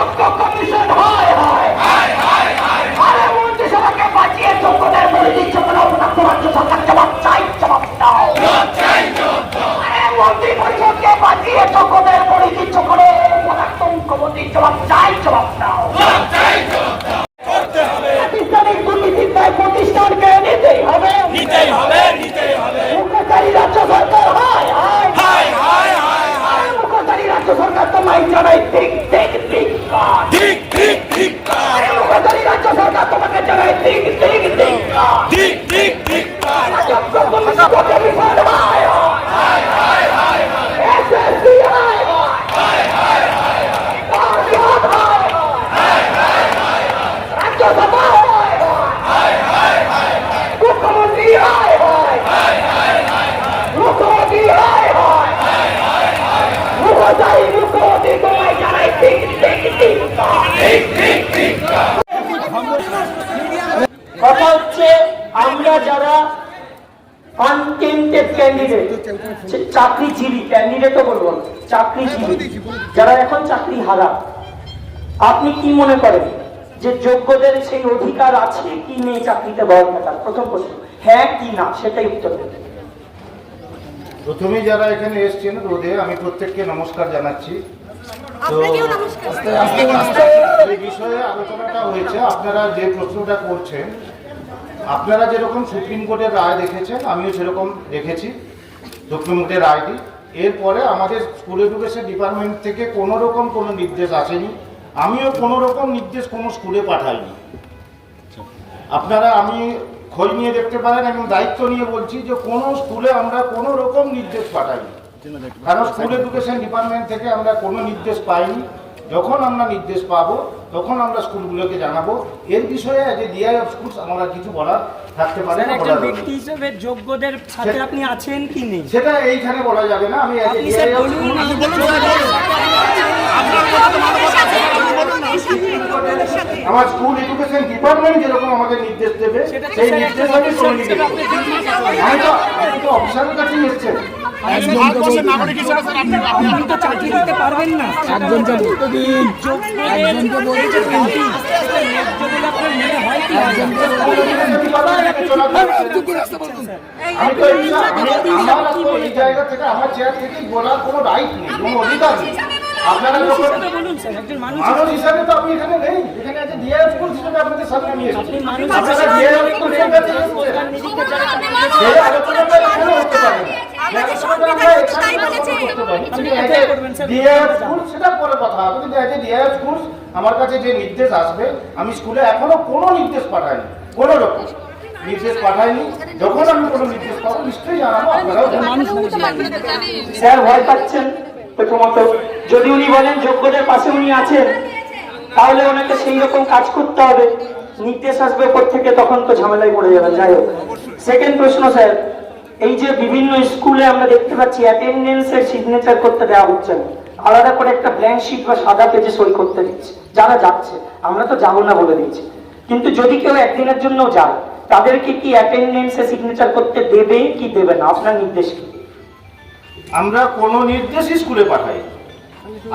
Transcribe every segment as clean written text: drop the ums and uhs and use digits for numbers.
যোগ্য কমিশন হয় হয় আরে মন্ত্রিসভাকে বাঁচিয়ে যোগ্যদের বলে দিচ্ছ কোনো অপরাধ রাজ্য সরকার জবাব চাই, জবাব দাও। আরে মন্ত্রী পরিষদকে বাঁচিয়ে যোগ্যদের বলে দিচ্ছ কোনো অপরাধ মুখ্যমন্ত্রীর জবাব চাই, জবাব দাও। প্রাতিষ্ঠানিক দুর্নীতির দায় প্রতিষ্ঠানকে নিতেই হবে। মুখ্যমন্ত্রী রাজ্য সরকার হয় মুখ্যমন্ত্রী রাজ্য সরকার তো মাইক জানাই ঠিক ঠিক ঠিক মুখ্যমন্ত্রী রাজ্য সরকার তোমাকে জানাই ঠিক ঠিক ঠিক কথা হচ্ছে আমরা যারা আনটেন্টেড ক্যান্ডিডেট, চাকরিজীবী ক্যান্ডিডেটও বলবো, চাকরিজীবী যারা এখন চাকরি হারা, আপনি কি মনে করেন যে যোগ্যদের সেই অধিকার আছে কি নেই চাকরিতে বহাল থাকার? প্রথম প্রশ্ন, হ্যাঁ কি না সেটাই উত্তর দেবেন। প্রথমে যারা এখানে এসছেন রোদে আমি প্রত্যেককে নমস্কার জানাচ্ছি। তো এই বিষয়ে আলোচনাটা হয়েছে, আপনারা যে প্রশ্নটা করছেন, আপনারা যেরকম সুপ্রিম কোর্টের রায় দেখেছেন আমিও সেরকম দেখেছি সুপ্রিম কোর্টের রায়টি। এরপরে আমাদের স্কুল এডুকেশন ডিপার্টমেন্ট থেকে কোনো রকম কোনো নির্দেশ আসেনি, আমিও কোনো রকম নির্দেশ কোনো স্কুলে পাঠাইনি। আপনারা আমি খোঁজ নিয়ে দেখতে পারেন এবং দায়িত্ব নিয়ে বলছি যে কোনো স্কুলে আমরা কোনো রকম নির্দেশ পাঠাইনি, কারণ স্কুল এডুকেশন ডিপার্টমেন্ট থেকে আমরা কোনো নির্দেশ পাইনি। যখন আমরা নির্দেশ পাবো তখন আমরা স্কুলগুলোকে জানাবো। এর বিষয়ে যে ডিআই অফ স্কুলস আমরা কিছু বলার থাকতে পারে না, একজন ব্যক্তি হিসেবে যোগ্যদের সাথে আপনি আছেন কি নেই সেটা এইখানে বলা যাবে না। আমি আমার স্কুল এডুকেশন ডিপার্টমেন্ট যেরকম আমাকে নির্দেশ দেবে সেই নির্দেশ আমি কমিউনিকেট করব। আমি তো অফিসারের কাছেই এসেছেন। আপনি তো চাকরি দিতে পারবেন না। এই জায়গা থেকে আমার চেয়ার থেকে বলার কোনো রাইট নেই, কোনো অধিকার নেই। আপনারা মানুষ হিসাবে তো আপনি এখানে নেই, এখানে আছে ডিআই স্কুল হিসেবে আপনাদের সামনে নিয়ে এসেছি। আপনারা ডিআই স্কুল হিসেবে আলোচনাটা এখানে হতে পারে না, সেটা পরে কথা হবে। কিন্তু ডিআই স্কুল আমার কাছে যে নির্দেশ আসবে, আমি স্কুলে এখনো কোনো নির্দেশ পাঠাইনি, কোনো রকম নির্দেশ পাঠাইনি। যখন আমি কোনো নির্দেশ পাবো নিশ্চয়ই জানাবো, আপনারাও স্যার ভয় পাচ্ছেন। প্রথমত যদি উনি বলেন যোগ্যদের পাশে উনি আছেন তাহলে ওনাকে সেই রকম কাজ করতে হবে, নির্দেশ আসবে উপর থেকে, তখন তো ঝামেলায় পড়ে যাবে। যাই হোক, সেকেন্ড প্রশ্ন স্যার, এই যে বিভিন্ন স্কুলে আমরা দেখতে পাচ্ছি অ্যাটেন্ডেন্সের সিগনেচার করতে দেওয়া হচ্ছে না, আলাদা করে একটা ব্ল্যাঙ্ক শিট বা সাদা পেজে সই করতে দিচ্ছে যারা যাচ্ছে। আমরা তো যাবো না বলে দিচ্ছি, কিন্তু যদি কেউ একদিনের জন্য যায় তাদেরকে কি অ্যাটেন্ডেন্সে সিগনেচার করতে দেবে কি দেবে না? আপনার নির্দেশ কি? আমরা কোনো নির্দেশই স্কুলে পাঠাই।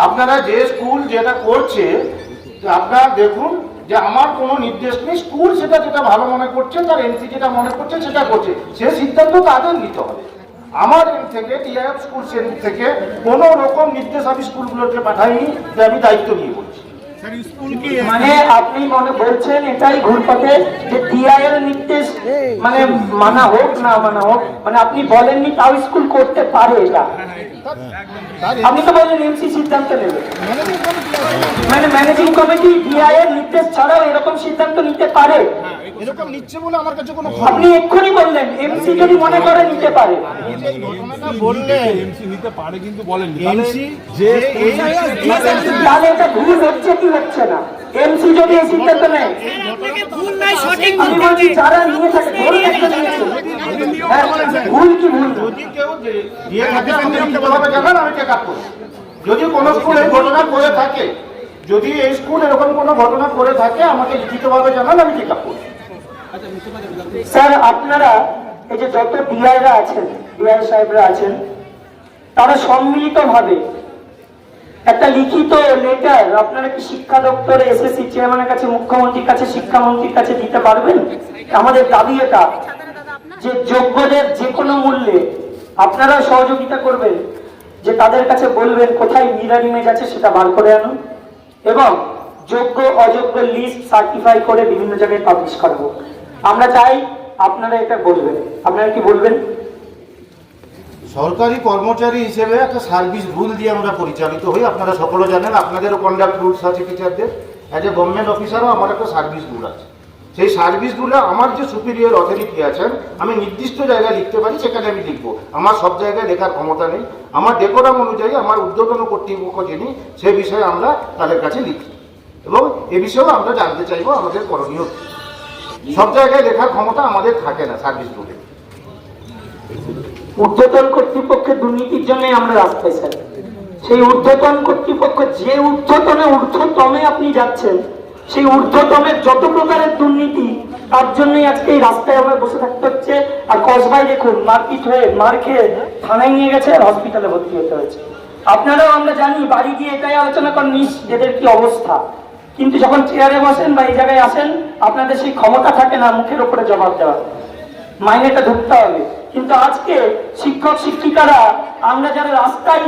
আপনারা যে স্কুল যেটা করছে আপনারা দেখুন যে আমার কোনো নির্দেশ নেই, স্কুল সেটা যেটা ভালো মনে করছে, তার এনসি যেটা মনে করছে সেটা করছে, সে সিদ্ধান্ত তাদের নিতে হবে। আমার এন থেকে ডিআই অফ স্কুল থেকে কোনো রকম নির্দেশ আমি স্কুলগুলোকে পাঠাইনি, যে আমি দায়িত্ব নিয়ে বলছি। মানে আপনি মনে বলছেন এটাই ঘুরপথে যে ডিআই এর নির্দেশ মানে মানা হোক না মানা হোক, মানে আপনি বলেননি তাও স্কুল করতে পারে এটা? আপনি তো বলেন এমসি সিদ্ধান্ত নেবে, মানে ম্যানেজিং কমিটি ডিআই এর নির্দেশ ছাড়াও এরকম সিদ্ধান্ত নিতে পারে? এরকম নিচ্ছে বলে আমার কাছে কোনো আপনি এক্ষুনি বললেন এমসি যদি মনে করে নিতে পারে। বললে এমসি নিতে পারে কিন্তু বলেন এমসি যে তাহলে এটা ভুল হচ্ছে কি হচ্ছে না? এমসি যদি এই সিদ্ধান্ত নেয়, আমি বলছি যারা নিয়ে থাকে ধরুন একটা নিয়েছে, ভুল কি ভুল? যদি কেউ দিয়ে থাকে আমাকে লিখিতভাবে জানান, আমি চেক আপ করব। যদি কোনো স্কুল এই ঘটনা করে থাকে, যদি এই স্কুল এরকম কোনো ঘটনা করে থাকে আমাকে লিখিতভাবে জানান, আমি চেক আপ করব। স্যার আপনারা এই যে যত ডিআইরা আছেন, ডিআই সাহেবরা আছেন, তারা সম্মিলিতভাবে একটা লিখিত লেটার আপনারা কি শিক্ষা দপ্তরে এসএসসি চেয়ারম্যানের কাছে, মুখ্যমন্ত্রীর কাছে, শিক্ষামন্ত্রীর কাছে দিতে পারবেন? আমাদের দাবি এটা যে যোগ্যদের যে কোনো মূল্যে আপনারা সহযোগিতা করবেন, যে তাদের কাছে বলবেন কোথায় মিরর ইমেজ আছে সেটা বার করে আনুন, এবং যোগ্য অযোগ্য লিস্ট সার্টিফাই করে বিভিন্ন জায়গায় পাবলিশ করাবো। আমরা চাই আপনারা এটা বলবেন। আপনারা কি বলবেন? সরকারি কর্মচারী হিসেবে একটা সার্ভিস রুল দিয়ে আমরা পরিচালিত হই। আপনারা সকলে জানেন, আপনাদেরও কন্ডাক্ট রুলস আছে টিচারদের। অ্যাজ এ গভর্নমেন্ট অফিসারও আমার একটা সার্ভিস রুল আছে। সেই সার্ভিস রুলে আমার যে সুপিরিয়র অথরিটি আছেন, আমি নির্দিষ্ট জায়গায় লিখতে পারি, সেখানে আমি লিখবো। আমার সব জায়গায় লেখার ক্ষমতা নেই। আমার ডেকোরাম অনুযায়ী আমার ঊর্ধ্বতন কর্তৃপক্ষ যিনি, সে বিষয়ে আমরা তাদের কাছে লিখি, এবং এ বিষয়েও আমরা জানতে চাইবো আমাদের করণীয় কি। সব জায়গায় লেখার ক্ষমতা আমাদের থাকে না সার্ভিস রুলে। ঊর্ধ্বতন কর্তৃপক্ষের দুর্নীতির জন্যই আমরা রাস্তায় স্যার। সেই ঊর্ধ্বতন কর্তৃপক্ষ যে ঊর্ধ্বতমে আপনি যাচ্ছেন, সেই ঊর্ধ্বতমের যত প্রকারের দুর্নীতি, তার জন্যই আজকে এই রাস্তায় আমরা বসে থাকতে হচ্ছে। আর কসবাই দেখুন, মারপিট হয়ে মার খেয়ে থানায় নিয়ে গেছে আর হসপিটালে ভর্তি হতে হয়েছে। আপনারাও আমরা জানি, বাড়ি গিয়ে এটাই আলোচনা করেন এদের কি অবস্থা, কিন্তু যখন চেয়ারে বসেন বা এই জায়গায় আসেন, আপনাদের সেই ক্ষমতা থাকে না মুখের উপরে জবাব দেওয়া, মাইনেটা ঢুকতে হবে। কিন্তু আজকে শিক্ষক শিক্ষিকারা, আমরা যারা রাস্তায়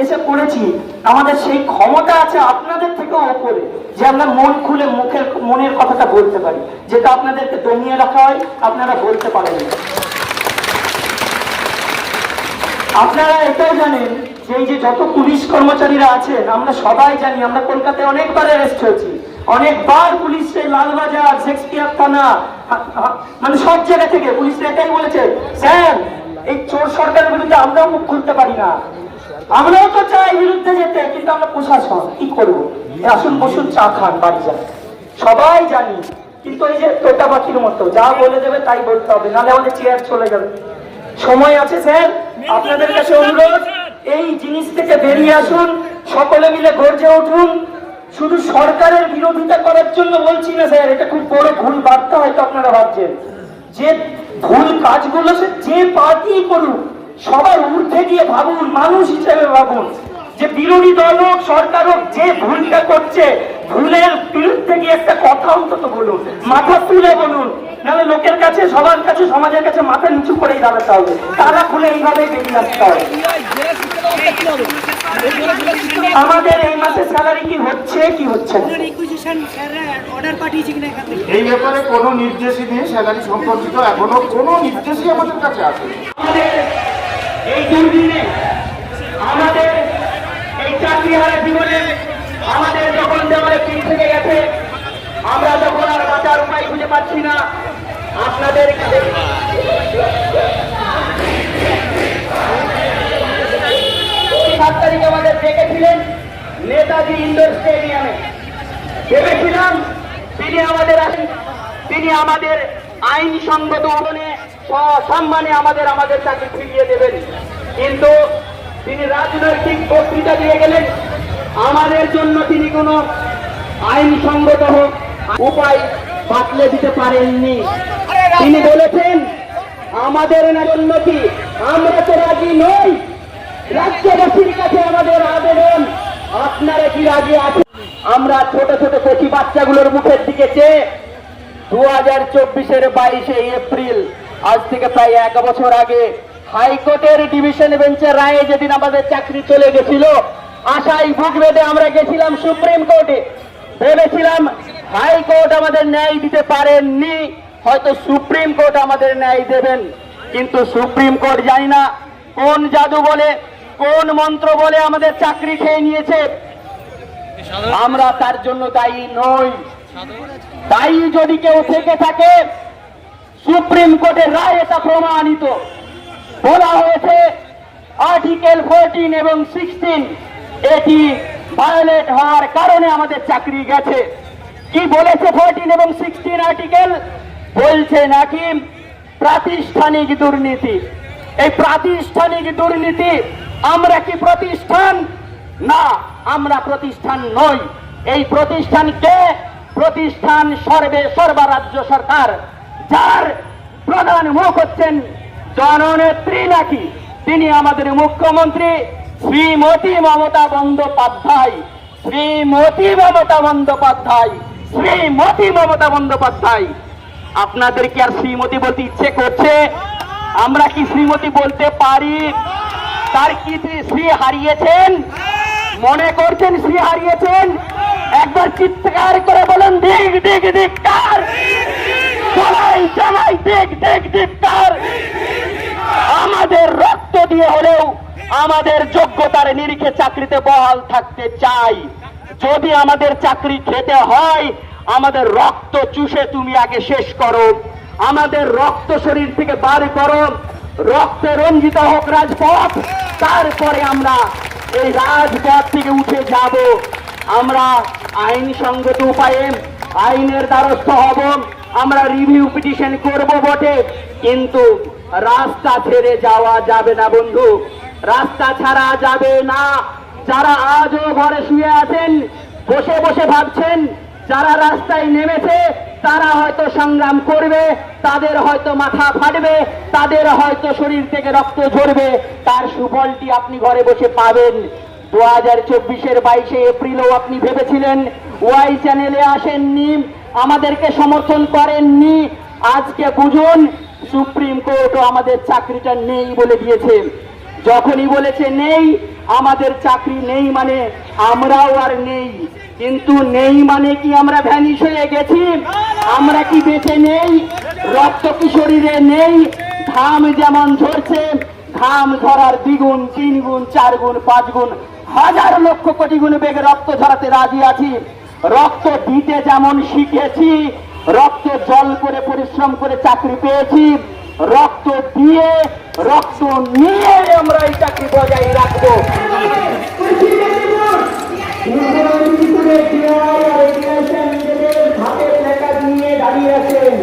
এসে পড়েছি, আমাদের সেই ক্ষমতা আছে আপনাদের থেকেও ওপরে, যে আমরা মন খুলে মনের কথাটা বলতে পারি, যেটা আপনাদেরকে দমিয়ে রাখা হয়, আপনারা বলতে পারেন না। আপনারা এটাও জানেন যে এই যে যত পুলিশ কর্মচারীরা আছেন, আমরা সবাই জানি, আমরা কলকাতায় অনেকবার অ্যারেস্ট হয়েছি, অনেকবার পুলিশে লালবাজার, শেক্সপিয়ার থানা, মানে সব জায়গা থেকে পুলিশ এটাই বলেছে, স্যার এই চোর সরকারের বিরুদ্ধে আমরাও মুখ খুলতে পারি না, আমরাও তো চাই বিরুদ্ধে যেতে, কিন্তু আমরা প্রশাসন কি করবো, আসুন বসুন চা খান বাড়ি যান, সবাই জানি। কিন্তু এই যে তোতা পাখির মতো যা বলে দেবে তাই বলতে হবে, নাহলে আমাদের চেয়ার চলে যাবে। সময় আছে স্যার, আপনাদের কাছে অনুরোধ, এই জিনিস থেকে বেরিয়ে আসুন, সকলে মিলে গর্জে উঠুন। শুধু সরকারের বিরোধিতা করার জন্য বলছি না স্যার, এটা খুব বড় ভুল বার্তা হয়তো আপনারা ভাবছেন। যে ভুল কাজগুলো সে যে পার্টি করুক, সবার ঊর্ধ্বে গিয়ে ভাবুন, মানুষ হিসেবে ভাবুন, যে বিরোধী দল হোক সরকার হোক, যে ভুলটা করছে, ভুলের বিরুদ্ধে গিয়ে একটা কথা অন্তত বলুন, মাথা তুলে বলুন, নাহলে লোকের কাছে, সবার কাছে, সমাজের কাছে মাথা নিচু করেই দাঁড়াতে হবে, তারা খুলে এইভাবেই বেরিয়ে আসতে হবে। আমাদের এই মাসে স্যালারি কি হচ্ছে কি হচ্ছে না, এই ব্যাপারে কোনো নির্দেশই নেই, স্যালারি সম্পর্কিত এখনো কোনো নির্দেশই আমাদের কাছে আছে। আমাদের এই দুর্দিনে, আমাদের এই চাকরিহারা জীবনে, আমাদের যখন দেওয়ালে পিঠ থেকে গেছে, আমরা যখন আর বাঁচার উপায় খুঁজে পাচ্ছি না, আপনাদের 7 তারিখে আমাদের ডেকেছিলেন নেতাজি ইন্ডোর স্টেডিয়ামে, ভেবেছিলাম তিনি আমাদের আসেন, তিনি আমাদের আইনসঙ্গত অবনে সম্মানে আমাদের চাকরি ফিরিয়ে দেবেন, কিন্তু তিনি রাজনৈতিক বক্তৃতা দিয়ে গেলেন। আমাদের জন্য তিনি কোনো আইনসঙ্গত উপায় বাতলে দিতে পারেননি। তিনি বলেছেন আমাদের জন্য কি, আমরা তো রাজি নই, রাজ্যবাসীর কাছে আমাদের আবেদন, আপনারা কি রাজি আছেন? আমরা ছোট ছোট কচি বাচ্চাগুলোর মুখের দিকে চেয়ে 2024-এর 22শে এপ্রিল, আজ থেকে প্রায় 1 বছর আগে হাইকোর্টের ডিভিশন বেঞ্চের রায়ে যেদিন আমাদের চাকরি চলে গেছিল, আশায় বুক বেঁধে আমরা গেছিলাম সুপ্রিম কোর্টে, ভেবেছিলাম হাইকোর্ট আমাদের ন্যায় দিতে পারেননি, হয়তো সুপ্রিম কোর্ট আমাদের ন্যায় দেবেন, কিন্তু সুপ্রিম কোর্ট জানি না কোন জাদু বলে, কোন মন্ত্র বলে আমাদের চাকরি খেয়ে নিয়েছে। আমরা তার জন্য দায়ী নই। দায়ী যদি কেউ থেকে থাকে, সুপ্রিম কোর্টের রায় এটা প্রমাণিত। বলা হয়েছে আর্টিকেল 14 এবং 16 এটি ভায়োলেট হওয়ার কারণে আমাদের চাকরি গেছে। কি বলেছে 14 এবং 16 আর্টিকেল? বলছে নাকি প্রাতিষ্ঠানিক দুর্নীতি। এই প্রাতিষ্ঠানিক দুর্নীতি, আমরা কি প্রতিষ্ঠান? না, আমরা প্রতিষ্ঠান নই। এই প্রতিষ্ঠানকে প্রতিষ্ঠান সর্বা রাজ্য সরকার, যার প্রধান মুখ হচ্ছেন জননেত্রী নাকি, তিনি আমাদের মুখ্যমন্ত্রী, শ্রীমতী মমতা বন্দ্যোপাধ্যায়, শ্রীমতী মমতা বন্দ্যোপাধ্যায়, শ্রীমতী মমতা বন্দ্যোপাধ্যায়। আপনাদের কি আর শ্রীমতী বলতে ইচ্ছে করছে? আমরা কি শ্রীমতী বলতে পারি? তার কি শ্রী হারিয়েছেন? মনে করছেন শ্রী হারিয়েছেন? একবার চিৎকার করে বলেন দিক দিক ধিক্কার, জানাই জানাই দিক দিক ধিক্কার। আমাদের রক্ত দিয়ে হলেও আমাদের যোগ্যতার নিরিখে চাকরিতে বহাল থাকতে চাই। যদি আমাদের চাকরি খেতে হয়, আমাদের রক্ত চুষে তুমি আগে শেষ করো, আমাদের রক্ত শরীর থেকে বার করো, রক্তে রঞ্জিত হোক রাজপথ, তারপরে আমরা এই রাজপথ থেকে উঠে যাব। আমরা আইনসঙ্গত উপায়ে আইনের দ্বারস্থ হব, আমরা রিভিউ পিটিশন করব বটে, কিন্তু রাস্তা ছেড়ে যাওয়া যাবে না বন্ধু, রাস্তা ছাড়া যাবে না। যারা আজও ঘরে শুয়ে আছেন, বসে বসে ভাবছেন, যারা রাস্তায় নেমেছে তারা হয়তো সংগ্রাম করবে, তাদের হয়তো মাথা ফাটবে, তাদের হয়তো শরীর থেকে রক্ত ঝরবে, তার সুফলটি আপনি ঘরে বসে পাবেন। 2024-এর 22শে এপ্রিলও আপনি ভেবেছিলেন, ওয়াই চ্যানেলে আসেননি, আমাদেরকে সমর্থন করেননি। আজকে বুঝুন, সুপ্রিম কোর্টও আমাদের চাকরিটা নেই বলে দিয়েছে। যখনই বলেছে নেই, আমাদের চাকরি নেই মানে আমরাও আর নেই। কিন্তু নেই মানে কি আমরা ভ্যানিশ হয়ে গেছি? আমরা কি বেঁচে নেই? রক্ত কি শরীরে নেই? ঘাম যেমন ঝরছে, ঘাম ঝরার 2 গুণ 3 গুণ 4 গুণ 5 গুণ হাজার লক্ষ কোটি গুণ বেগে রক্ত ঝরাতে রাজি আছি। রক্ত দিতে যেমন শিখেছি, রক্ত জল করে পরিশ্রম করে চাকরি পেয়েছি, রক্ত দিয়ে রক্ত নিয়ে আমরা এই চাকরি বজায় রাখবো। হাতের লেখা নিয়ে দাঁড়িয়ে আছেন,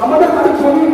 আমাদের জমি